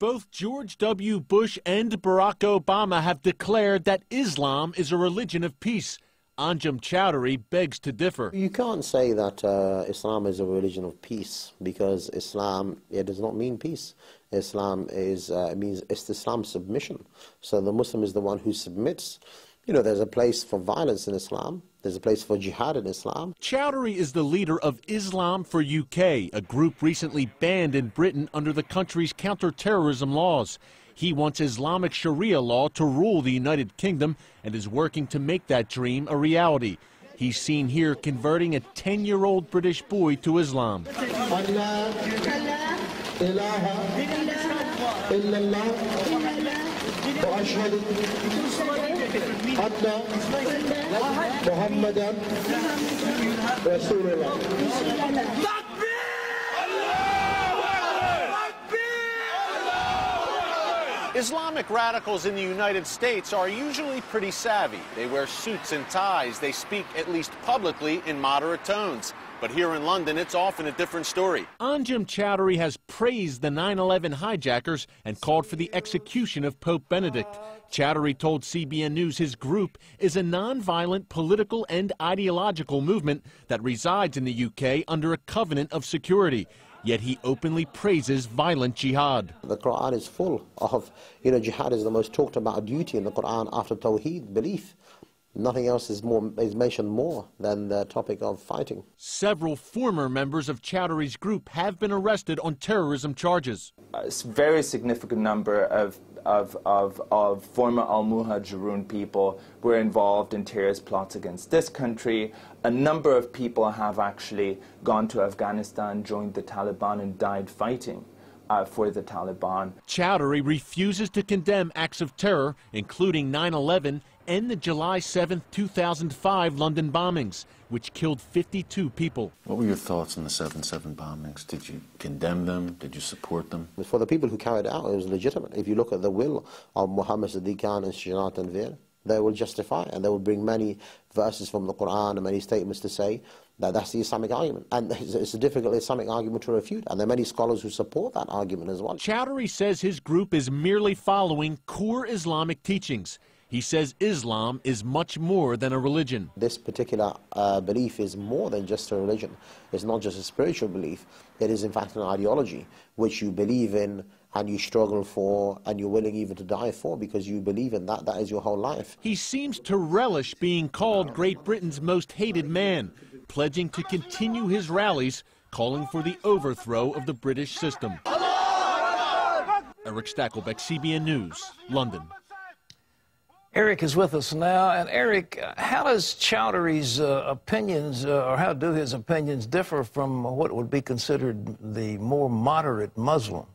Both George W. Bush and Barack Obama have declared that Islam is a religion of peace. Anjem Choudary begs to differ. You can't say that Islam is a religion of peace, because Islam, it does not mean peace. Islam is, means Islam submission. So the Muslim is the one who submits. You know, there's a place for violence in Islam. There's a place for jihad in Islam. Chowdery is the leader of Islam for UK, a group recently banned in Britain under the country's counter-terrorism laws. He wants Islamic Sharia law to rule the United Kingdom and is working to make that dream a reality. He's seen here converting a 10-year-old British boy to Islam. Islamic radicals in the United States are usually pretty savvy. They wear suits and ties. They speak, at least publicly, in moderate tones. But here in London, it's often a different story. Anjem Choudary has praised the 9/11 hijackers and called for the execution of Pope Benedict. Chowdery told CBN News his group is a nonviolent political and ideological movement that resides in the UK under a covenant of security. Yet he openly praises violent jihad. The Quran is full of, jihad is the most talked about duty in the Quran after Tawheed, belief. Nothing else is mentioned more than the topic of fighting. Several former members of Chowdery's group have been arrested on terrorism charges. A very significant number of former al-Muhajirun people were involved in terrorist plots against this country. A number of people have actually gone to Afghanistan, joined the Taliban, and died fighting for the Taliban. Chowdery refuses to condemn acts of terror, including 9/11 and the July 7, 2005 London bombings, which killed 52 people. What were your thoughts on the 7/7 bombings? Did you condemn them? Did you support them? For the people who carried it out, it was legitimate. If you look at the will of Muhammad Siddiq Khan and Shajaraat Tanveer, they will justify it, and they will bring many verses from the Quran and many statements to say that that's the Islamic argument. And it's a difficult Islamic argument to refute, and there are many scholars who support that argument as well. Chowdery says his group is merely following core Islamic teachings. He says Islam is much more than a religion. This particular belief is more than just a religion. It's not just a spiritual belief. It is in fact an ideology which you believe in and you struggle for and you're willing even to die for because you believe in that. That is your whole life. He seems to relish being called Great Britain's most hated man, pledging to continue his rallies, calling for the overthrow of the British system. Erick Stakelbeck, CBN News, London. Erick is with us now. And Erick, how does Chowdery's opinions, or how do his opinions differ from what would be considered the more moderate Muslim?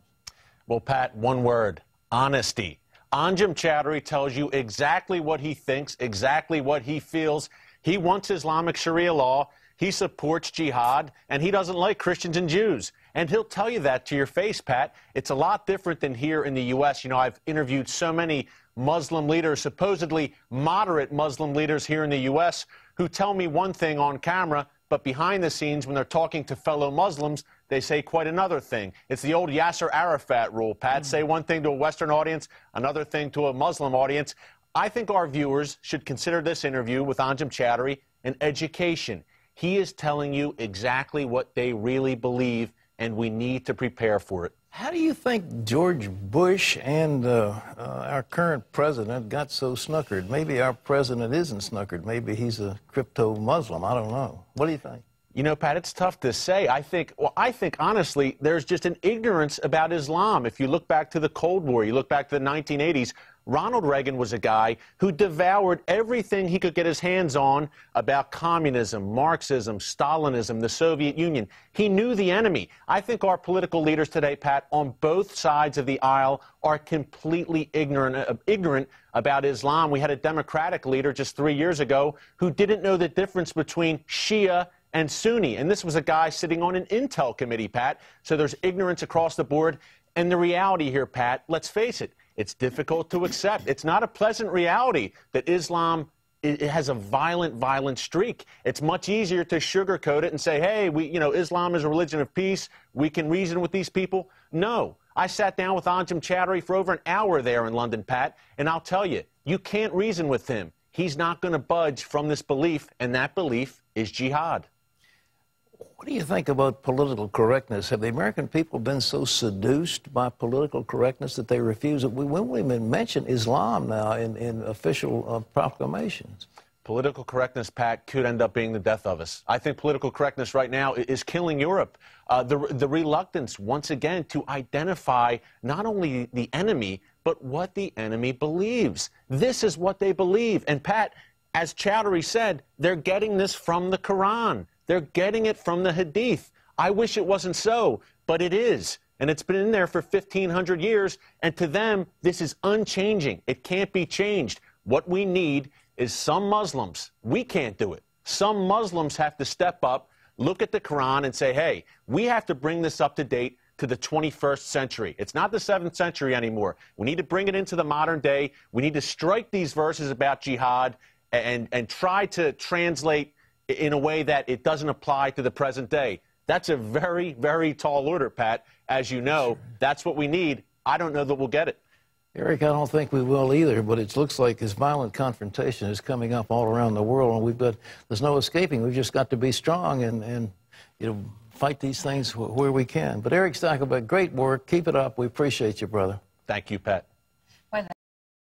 Well, Pat, one word: honesty. Anjem Choudary tells you exactly what he thinks, exactly what he feels. He wants Islamic Sharia law, he supports jihad, and he doesn't like Christians and Jews. And he'll tell you that to your face, Pat. It's a lot different than here in the U.S. You know, I've interviewed so many Muslim leaders, supposedly moderate Muslim leaders here in the U.S., who tell me one thing on camera, but behind the scenes, when they're talking to fellow Muslims, they say quite another thing. It's the old Yasser Arafat rule, Pat. Say one thing to a Western audience, another thing to a Muslim audience. I think our viewers should consider this interview with Anjem Choudary an education. He is telling you exactly what they really believe, and we need to prepare for it. How do you think George Bush and our current president got so snookered? Maybe our president isn't snookered. Maybe he's a crypto-Muslim. I don't know. What do you think? You know, Pat, it's tough to say. I think honestly, there's just an ignorance about Islam. If you look back to the Cold War, you look back to the 1980s, Ronald Reagan was a guy who devoured everything he could get his hands on about communism, Marxism, Stalinism, the Soviet Union. He knew the enemy. I think our political leaders today, Pat, on both sides of the aisle are completely ignorant about Islam. We had a Democratic leader just 3 years ago who didn't know the difference between Shia and Sunni. And this was a guy sitting on an Intel committee, Pat. So there's ignorance across the board. And the reality here, Pat, let's face it, it's difficult to accept. It's not a pleasant reality that Islam it has a violent streak. It's much easier to sugarcoat it and say, hey, Islam is a religion of peace. We can reason with these people. No. I sat down with Anjem Choudary for over an hour there in London, Pat, and I'll tell you, you can't reason with him. He's not going to budge from this belief, and that belief is jihad. What do you think about political correctness? Have the American people been so seduced by political correctness that they refuse it? We won't even mention Islam now in official proclamations. Political correctness, Pat, could end up being the death of us. I think political correctness right now is killing Europe. The reluctance, once again, to identify not only the enemy, but what the enemy believes. This is what they believe. And, Pat, as Chowdery said, they're getting this from the Quran. They're getting it from the Hadith. I wish it wasn't so, but it is. And it's been in there for 1,500 years. And to them, this is unchanging. It can't be changed. What we need is some Muslims. We can't do it. Some Muslims have to step up, look at the Quran and say, hey, we have to bring this up to date to the 21st century. It's not the 7th century anymore. We need to bring it into the modern day. We need to strike these verses about jihad and try to translate in a way that it doesn't apply to the present day. That's a very, very tall order, Pat. As you know, that's what we need. I don't know that we'll get it. Eric, I don't think we will either, but it looks like this violent confrontation is coming up all around the world, and there's no escaping. We've just got to be strong and fight these things where we can. But Erick Stakelbeck, great work. Keep it up. We appreciate you, brother. Thank you, Pat.